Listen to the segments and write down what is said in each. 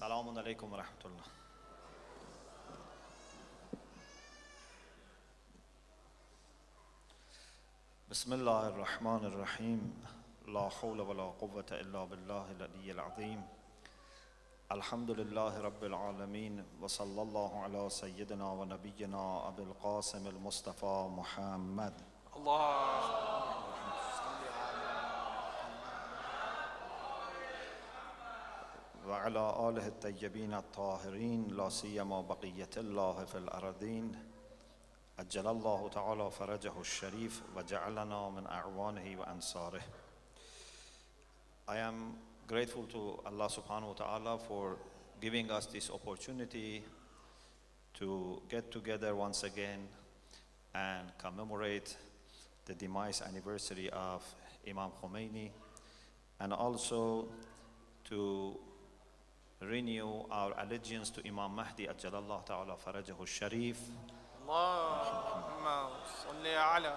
Assalamu alaikum wa rahmatullah. Bismillah ar-Rahman ar-Rahim. La hawla wa la quwwata illa billahi al-aliyyil azim. Alhamdulillahi rabbil alameen. Wa sallallahu ala sayyidina wa nabiyyina Abil Qasim al-Mustafa Muhammad. Allah. وعلى آله الطيبين الطاهرين لا سيما بقية الله في الأرضين أجل الله تعالى فرجه الشريف وجعلنا من أعوانه وأنصاره. I am grateful to Allah subhanahu wa ta'ala for giving us this opportunity to get together once again and commemorate the demise anniversary of Imam Khomeini, and also to renew our allegiance to Imam Mahdi Ajjalallahu Ta'ala Farajahu Sharif. Allahumma salli ala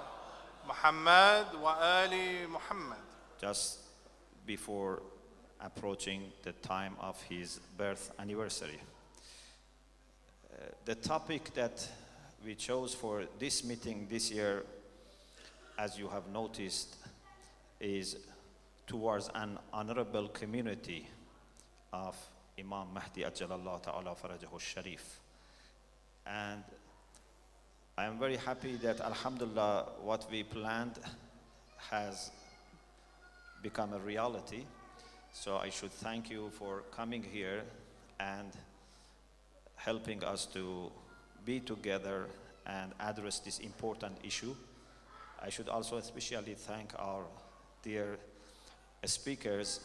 Muhammad wa ali Muhammad. Just before approaching the time of his birth anniversary. The topic that we chose for this meeting this year, as you have noticed, is towards an honorable community of Imam Mahdi Ajjalallahu Ta'ala Farajahu Sharif. And I am very happy that Alhamdulillah what we planned has become a reality. So I should thank you for coming here and helping us to be together and address this important issue. I should also especially thank our dear speakers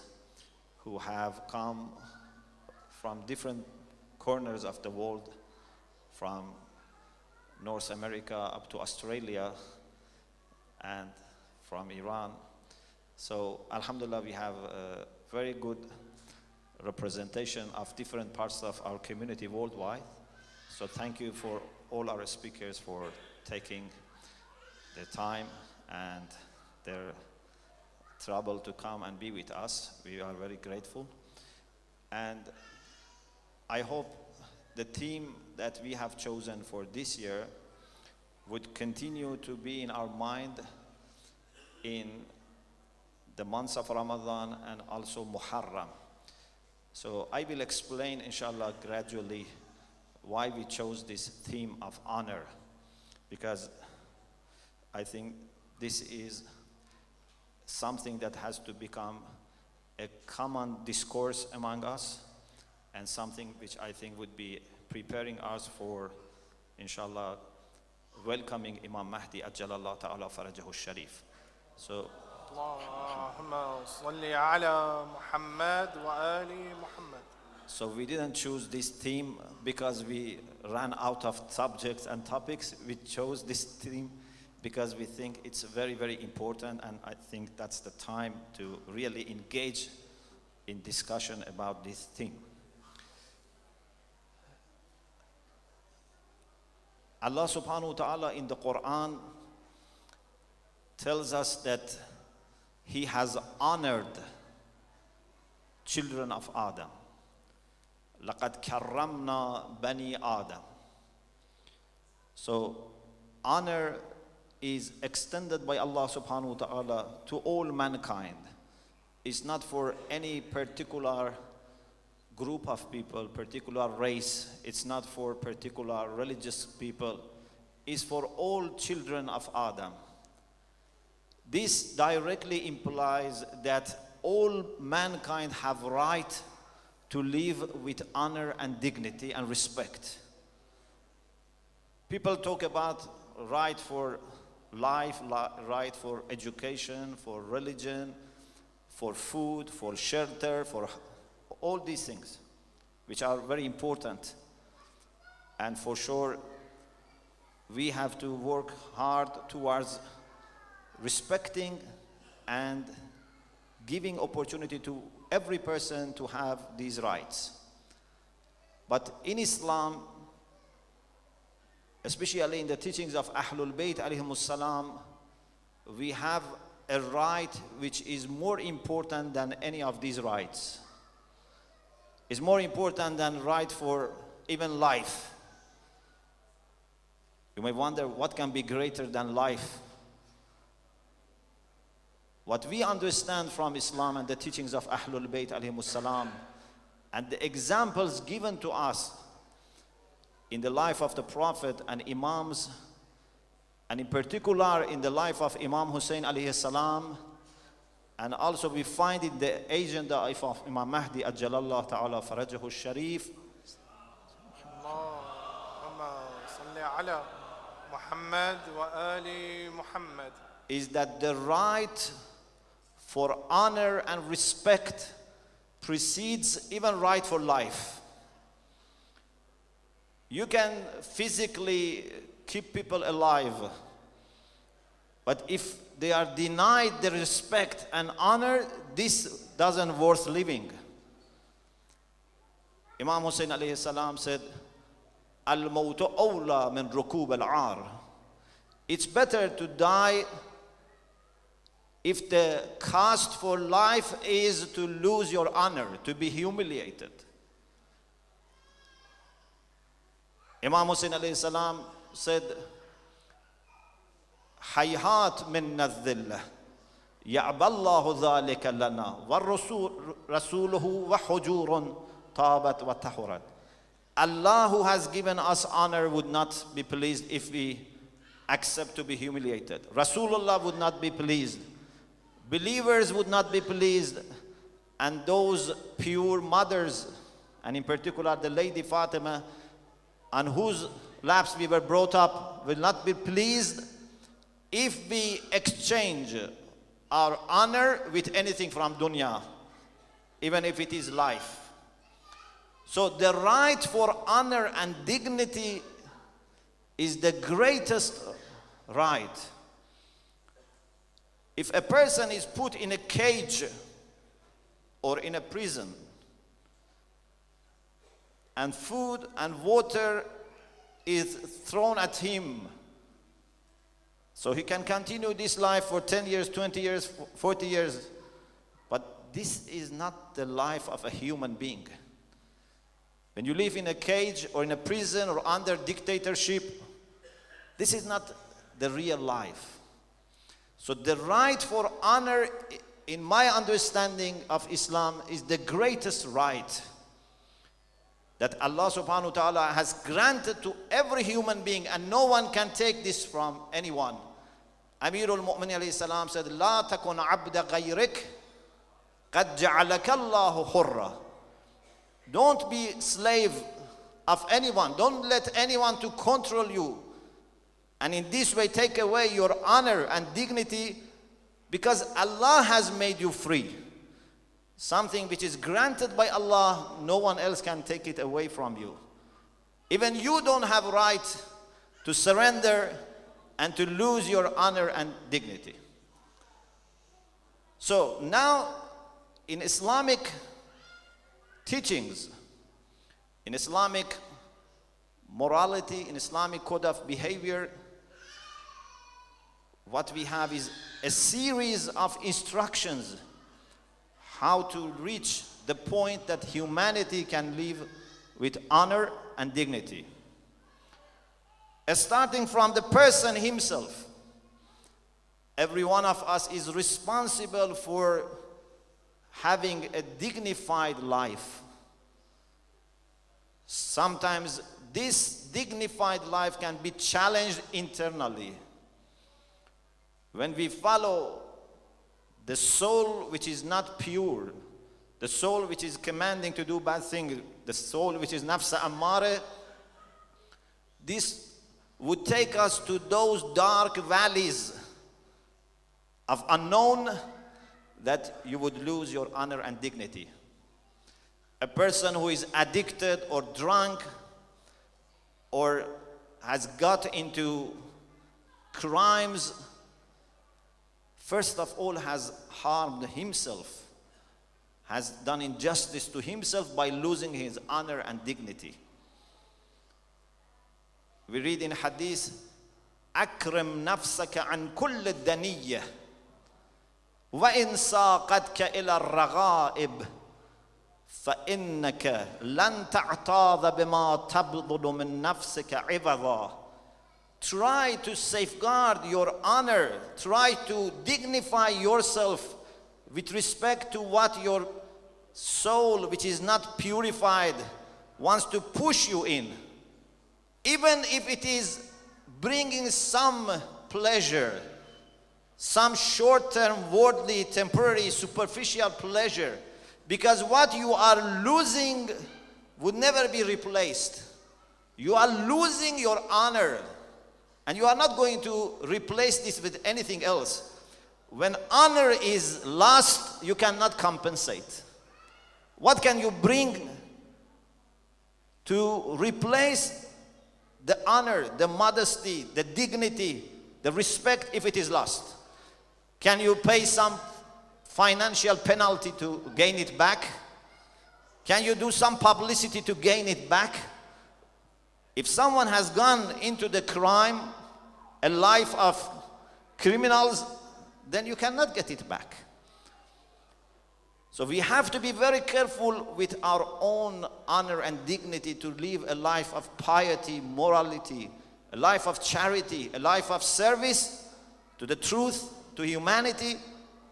who have come from different corners of the world, from North America up to Australia and from Iran. So Alhamdulillah, we have a very good representation of different parts of our community worldwide. So thank you for all our speakers for taking the time and their trouble to come and be with us. We are very grateful. And I hope the theme that we have chosen for this year would continue to be in our mind in the months of Ramadan and also Muharram. So I will explain, inshallah, gradually why we chose this theme of honor, because I think this is something that has to become a common discourse among us, and something which I think would be preparing us for, inshallah, welcoming Imam Mahdi Ajjalallahu Ta'ala Farajahu Sharif. So, Allahumma salli ala Muhammad wa ali Muhammad. So we didn't choose this theme because we ran out of subjects and topics. We chose this theme because we think it's very, very important, and I think that's the time to really engage in discussion about this theme. Allah subhanahu wa ta'ala in the Quran tells us that He has honored children of Adam. لَقَدْ كَرَّمْنَا بَنِي آدَمَ. So honor is extended by Allah subhanahu wa ta'ala to all mankind. It's not for any particular group of people, particular race. It's not for particular religious people. It's for all children of Adam. This directly implies that all mankind have right to live with honor and dignity and respect. People talk about right for life, right for education, for religion, for food, for shelter, for all these things, which are very important. And for sure, we have to work hard towards respecting and giving opportunity to every person to have these rights. But in Islam, especially in the teachings of Ahlul Bayt alayhimus salam, we have a right which is more important than any of these rights. is more important than right for even life. You may wonder what can be greater than life. What we understand from Islam and the teachings of Ahlul Bayt alayhimus salam and the examples given to us in the life of the Prophet and Imams, and in particular in the life of Imam Hussein alayhi salam, and also we find in the agenda of Imam Mahdi ajjalallahu ta'ala farajahu sharif, Allahumma salli ala Muhammad wa ali Muhammad, is that the right for honor and respect precedes even right for life. You can physically keep people alive, but if they are denied the respect and honor, this doesn't worth living. Imam Hussein alayhi salam said, "Al-mawtu awla min rukub al-ar." It's better to die if the cost for life is to lose your honor, to be humiliated. Imam Hussein alayhi salam said, "Hayhat minna dhillah, ya'ballahu dhalika lana, wa rasuluhu wa hujurun tabat wa tahurat." Allah who has given us honor would not be pleased if we accept to be humiliated. Rasulullah would not be pleased. Believers would not be pleased. And those pure mothers, and in particular the Lady Fatima, on whose laps we were brought up, will not be pleased if we exchange our honor with anything from dunya, even if it is life. So the right for honor and dignity is the greatest right. If a person is put in a cage or in a prison, and food and water is thrown at him, so he can continue this life for 10 years, 20 years, 40 years, but this is not the life of a human being. When you live in a cage or in a prison or under dictatorship, this is not the real life. So the right for honor, in my understanding of Islam, is the greatest right that Allah subhanahu wa ta'ala has granted to every human being, and no one can take this from anyone. Amirul Mu'minin alayhi salam said, "La takun abda ghayrik, qad ja'alaka Allahu hurra." Don't be slave of anyone. Don't let anyone to control you, and in this way take away your honor and dignity, because Allah has made you free. Something which is granted by Allah, no one else can take it away from you. Even you don't have right to surrender and to lose your honor and dignity. So now in Islamic teachings, in Islamic morality, in Islamic code of behavior, what we have is a series of instructions how to reach the point that humanity can live with honor and dignity. Starting from the person himself, every one of us is responsible for having a dignified life. Sometimes this dignified life can be challenged internally. When we follow the soul which is not pure, the soul which is commanding to do bad things, the soul which is nafsa ammare, this would take us to those dark valleys of unknown that you would lose your honor and dignity. A person who is addicted or drunk or has got into crimes, first of all has harmed himself, has done injustice to himself by losing his honor and dignity. We read in hadith, "Akrim nafsaka an kull ad-daniyya wa in saqatka ila ar-raghaib فإنك لن تعتاض بما تبذل من نفسك عوضا. Try to safeguard your honor. Try to dignify yourself with respect to what your soul, which is not purified, wants to push you in. Even if it is bringing some pleasure, some short-term, worldly, temporary, superficial pleasure, because what you are losing would never be replaced. You are losing your honor, and you are not going to replace this with anything else. When honor is lost, you cannot compensate. What can you bring to replace the honor, the modesty, the dignity, the respect if it is lost? Can you pay some financial penalty to gain it back? Can you do some publicity to gain it back? If someone has gone into the crime, a life of criminals, then you cannot get it back. So we have to be very careful with our own honor and dignity to live a life of piety, morality, a life of charity, a life of service to the truth, to humanity,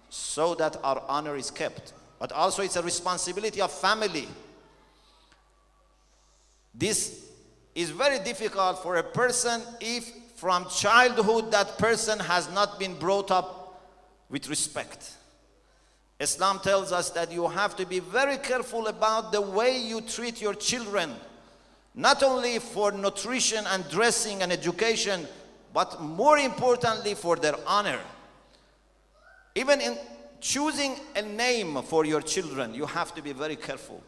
so that our honor is kept. But also it's a responsibility of family. This is very difficult for a person if from childhood that person has not been brought up with respect. Islam tells us that you have to be very careful about the way you treat your children, not only for nutrition and dressing and education, but more importantly for their honor. Even in choosing a name for your children, you have to be very careful.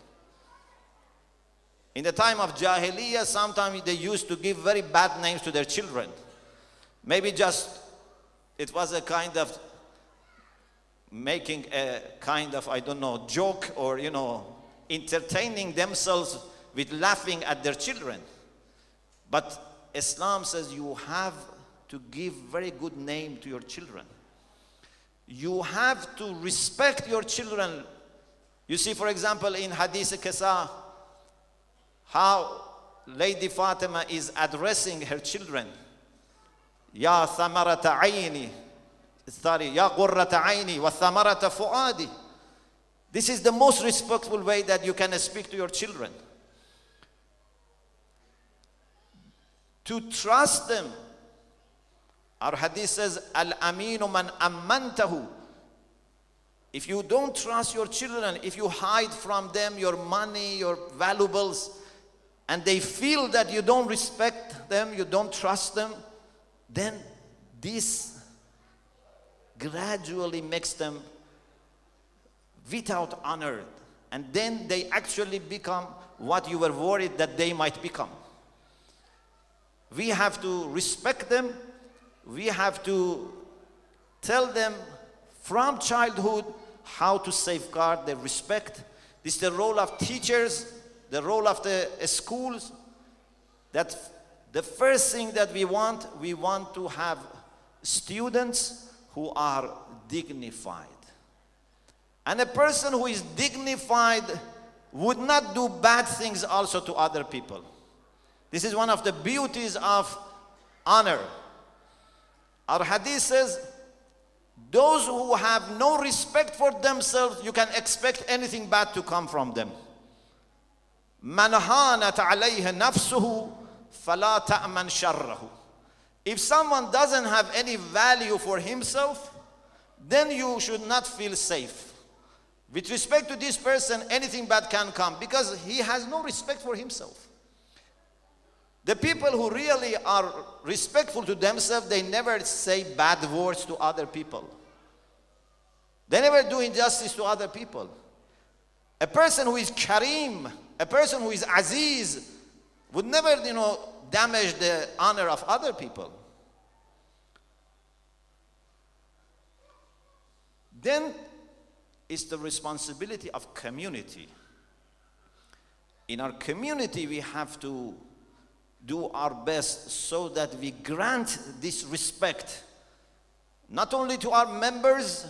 In the time of Jahiliyyah, sometimes they used to give very bad names to their children. Maybe just, it was a kind of making a kind of, I don't know, joke or, entertaining themselves with laughing at their children. But Islam says you have to give very good name to your children. You have to respect your children. You see, for example, in Hadith Qisa, how Lady Fatima is addressing her children. Ya thamarata ayni, ya qurrata ayni, wa thamarata fuadi. This is the most respectful way that you can speak to your children. To trust them. Our hadith says, Al-aminu man ammantahu. If you don't trust your children, if you hide from them your money, your valuables, and they feel that you don't respect them, you don't trust them, then this gradually makes them without honor. And then they actually become what you were worried that they might become. We have to respect them. We have to tell them from childhood how to safeguard their respect. This is the role of teachers, the role of the schools, that the first thing that we want to have students who are dignified. And a person who is dignified would not do bad things also to other people. This is one of the beauties of honor. Our hadith says, those who have no respect for themselves, you can expect anything bad to come from them. Man hanat alayhi nafsuhu fala ta'man sharrahu. If someone doesn't have any value for himself, then you should not feel safe. With respect to this person, anything bad can come because he has no respect for himself. The people who really are respectful to themselves, they never say bad words to other people. They never do injustice to other people. A person who is kareem, a person who is aziz, would never, damage the honor of other people. Then it's the responsibility of community. In our community, we have to do our best so that we grant this respect, not only to our members,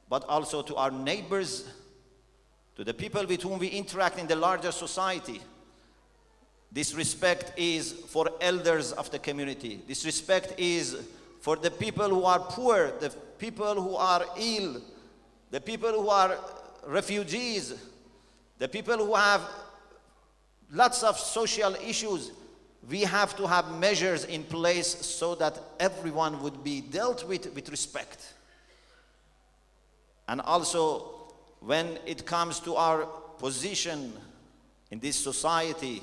but also to our neighbors, to the people with whom we interact in the larger society. This respect is for elders of the community. This respect is for the people who are poor, the people who are ill, the people who are refugees, the people who have lots of social issues. We have to have measures in place so that everyone would be dealt with respect. And also, when it comes to our position in this society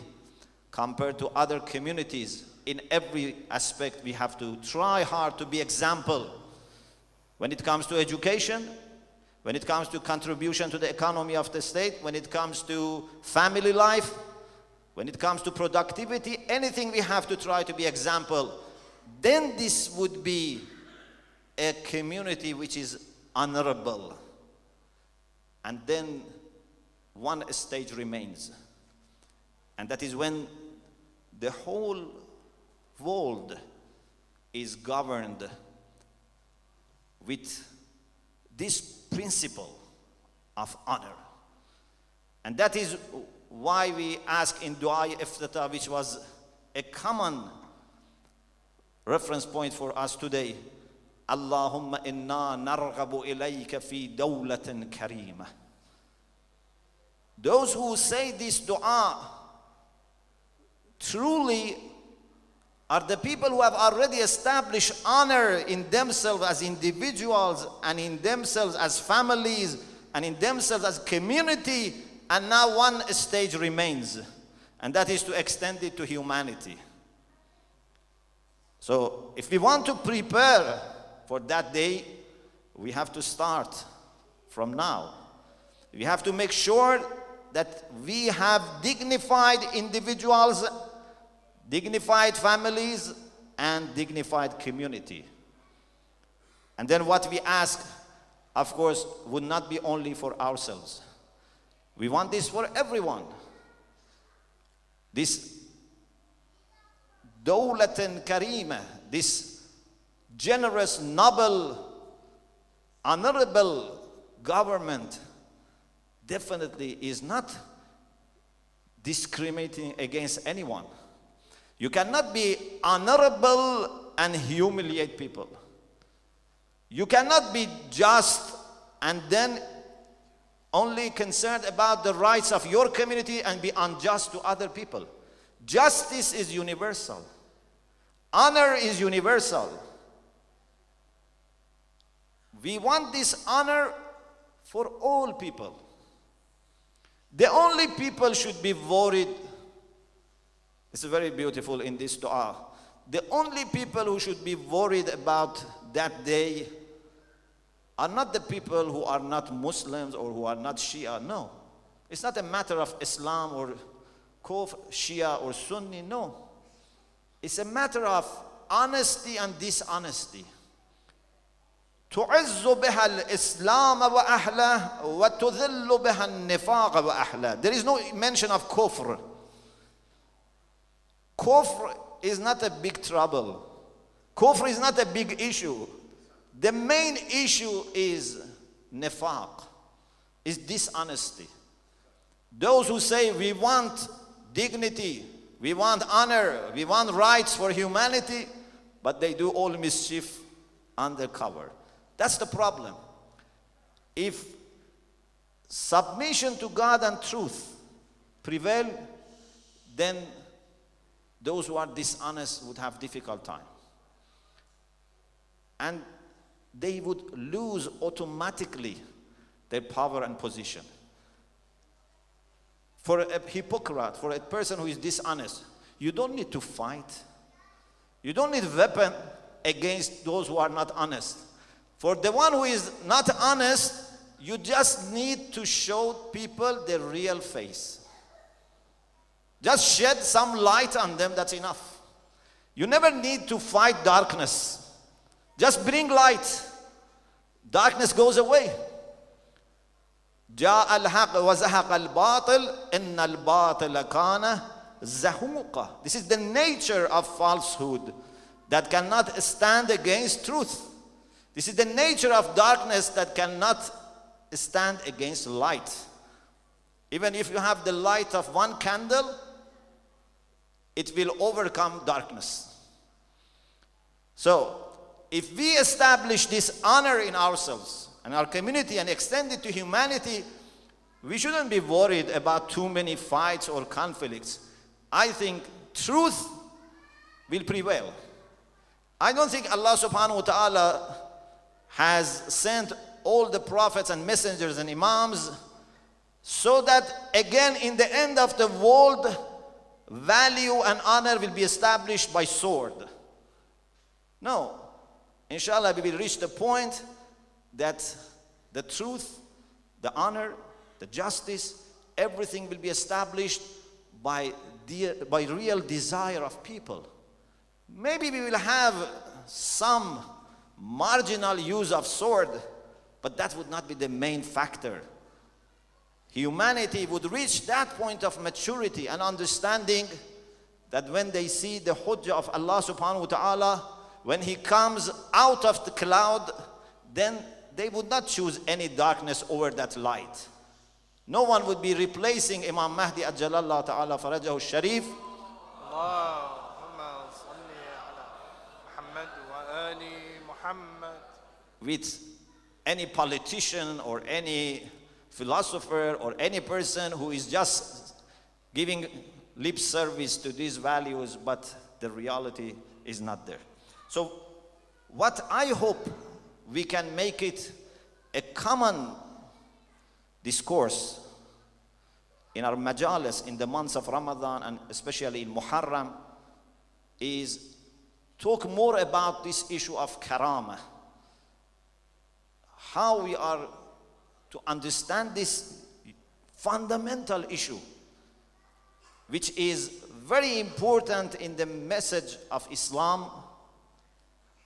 compared to other communities, in every aspect we have to try hard to be example. When it comes to education, when it comes to contribution to the economy of the state, when it comes to family life, when it comes to productivity, anything we have to try to be example. Then this would be a community which is honorable. And then one stage remains. And that is when the whole world is governed with this principle of honor. And that is why we ask in Dua Iftitah, which was a common reference point for us today, Allahumma inna narghabu ilayka fi dawlatin karima. Those who say this dua truly are the people who have already established honor in themselves as individuals and in themselves as families and in themselves as community, and now one stage remains, and that is to extend it to humanity. So if we want to prepare for that day, we have to start from now. We have to make sure that we have dignified individuals, dignified families, and dignified community. And then what we ask, of course, would not be only for ourselves. We want this for everyone. This dawlatan karima, this generous, noble, honorable government definitely is not discriminating against anyone. You cannot be honorable and humiliate people. You cannot be just and then only concerned about the rights of your community and be unjust to other people. Justice is universal. Honor is universal. We want this honor for all people. The only people should be worried, it's very beautiful in this dua, the only people who should be worried about that day are not the people who are not Muslims or who are not Shia. No. It's not a matter of Islam or Kufr, Shia or Sunni. No. It's a matter of honesty and dishonesty. تعز بها الإسلام وأهله وتذل بها النفاق وأهله. There is no mention of kufr. Kufr is not a big trouble. Kufr is not a big issue. The main issue is nifaq, is dishonesty. Those who say we want dignity, we want honor, we want rights for humanity, but they do all mischief undercover. That's the problem. If submission to God and truth prevail, then those who are dishonest would have difficult time. And they would lose automatically their power and position. For a hypocrite, for a person who is dishonest, you don't need to fight. You don't need weapon against those who are not honest. For the one who is not honest, you just need to show people the real face. Just shed some light on them, that's enough. You never need to fight darkness. Just bring light. Darkness goes away. جاء الحق وزهق الباطل إن الباطل كان زهوقا. This is the nature of falsehood that cannot stand against truth. This is the nature of darkness that cannot stand against light. Even if you have the light of one candle, it will overcome darkness. So, if we establish this honor in ourselves and our community and extend it to humanity, we shouldn't be worried about too many fights or conflicts. I think truth will prevail. I don't think Allah subhanahu wa ta'ala has sent all the prophets and messengers and imams so that again in the end of the world, value and honor will be established by sword. No. Inshallah, we will reach the point that the truth, the honor, the justice, everything will be established by real desire of people. Maybe we will have some marginal use of sword, but that would not be the main factor. Humanity would reach that point of maturity and understanding that when they see the hujjah of Allah subhanahu wa ta'ala, when He comes out of the cloud, then they would not choose any darkness over that light. No one would be replacing Imam Mahdi ajjalallahu ta'ala farajahu sharif with any politician or any philosopher or any person who is just giving lip service to these values, but the reality is not there. So what I hope we can make it a common discourse in our majalis in the months of Ramadan and especially in Muharram is talk more about this issue of karama. How we are to understand this fundamental issue, which is very important in the message of Islam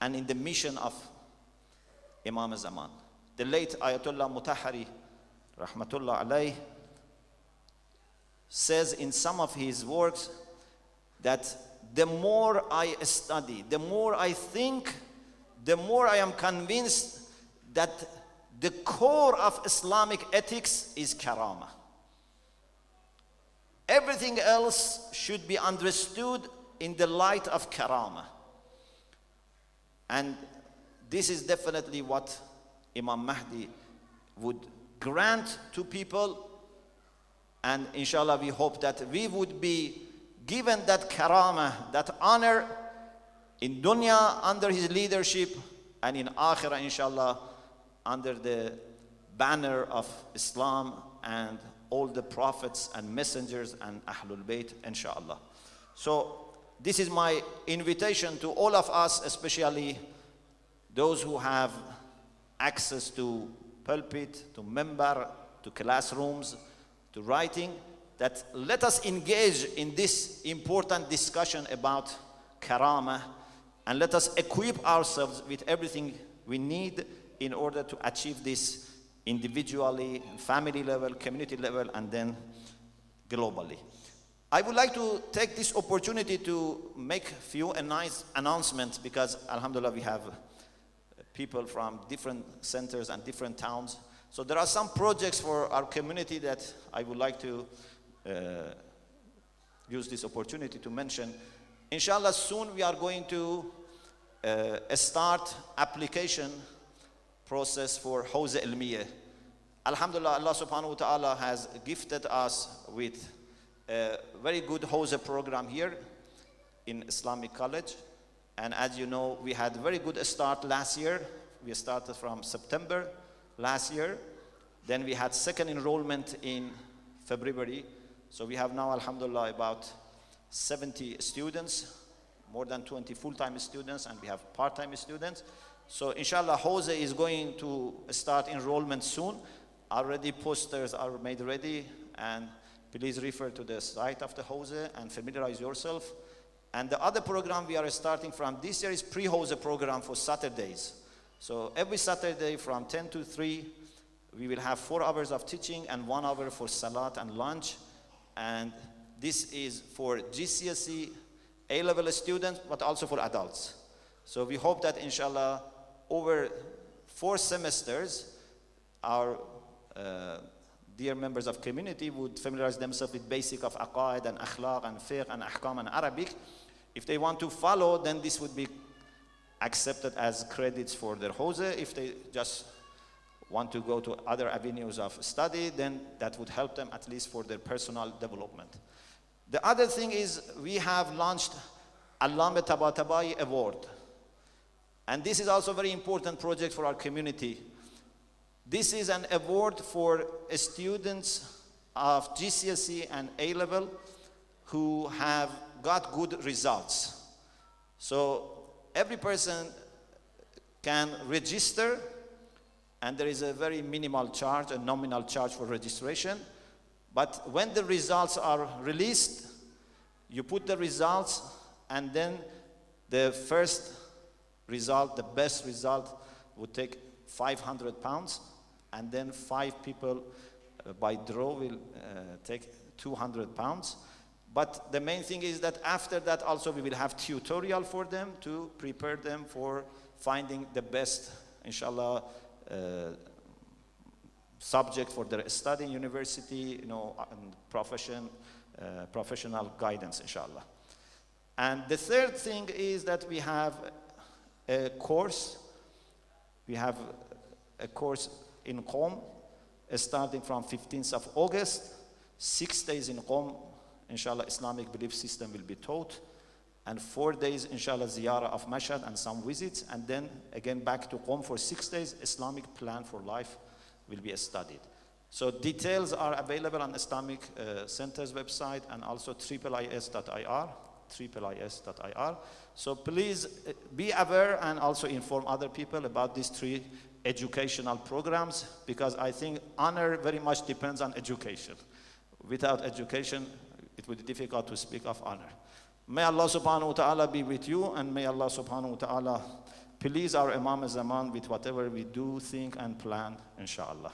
and in the mission of Imam Zaman. The late Ayatollah Mutahari, rahmatullah alayh, says in some of his works that the more I study, the more I think, the more I am convinced that the core of Islamic ethics is karama. Everything else should be understood in the light of karama. And this is definitely what Imam Mahdi would grant to people. And inshallah, we hope that we would be given that karama, that honor in dunya under his leadership, and in akhirah, inshallah, under the banner of Islam and all the prophets and messengers and Ahlul Bayt, inshallah. So this is my invitation to all of us, especially those who have access to pulpit, to minbar, to classrooms, to writing, that let us engage in this important discussion about karama, and let us equip ourselves with everything we need in order to achieve this individually, family level, community level, and then globally. I would like to take this opportunity to make a few nice announcements, because alhamdulillah we have people from different centers and different towns. So there are some projects for our community that I would like to use this opportunity to mention. Inshallah, soon we are going to start application process for Hawza Ilmiya. Alhamdulillah, Allah subhanahu wa ta'ala has gifted us with a very good Hawza program here in Islamic College. And as you know, we had a very good start last year. We started from September last year. Then we had second enrollment in February. So we have now, alhamdulillah, about 70 students, more than 20 full-time students, and we have part-time students. So inshallah, Hawza is going to start enrollment soon. Already posters are made ready, and please refer to the site of the Hawza and familiarize yourself. And the other program we are starting from this year is pre-Hawza program for Saturdays. So every Saturday from 10 to 3, we will have 4 hours of teaching and 1 hour for salat and lunch. And this is for GCSE A-level students, but also for adults. So we hope that inshallah, over 4 semesters, our dear members of community would familiarize themselves with basic of aqaid and akhlaq and fiqh and ahkam and Arabic. If they want to follow, then this would be accepted as credits for their hawza. If they just want to go to other avenues of study, then that would help them at least for their personal development. The other thing is we have launched Allama Tabatabai Award. And this is also a very important project for our community. This is an award for students of GCSE and A-level who have got good results. So every person can register, and there is a very minimal charge, a nominal charge for registration. But when the results are released, you put the results, and then the first result, the best result, would take £500, and then 5 people by draw will take £200. But the main thing is that after that also we will have tutorial for them to prepare them for finding the best, inshallah, subject for their study in university, and professional guidance, inshallah. And the third thing is that we have a course. We have a course in Qom starting from 15th of August. 6 days in Qom, inshallah, Islamic belief system will be taught. And 4 days, inshallah, ziyarah of Mashhad and some visits. And then again back to Qom for 6 days. Islamic plan for life will be studied. So details are available on Islamic Center's website and also IIIS.ir. So please be aware and also inform other people about these 3 educational programs, because I think honor very much depends on education. Without education, it would be difficult to speak of honor. May Allah subhanahu wa ta'ala be with you, and may Allah subhanahu wa ta'ala please our Imam Zaman with whatever we do, think and plan, inshallah.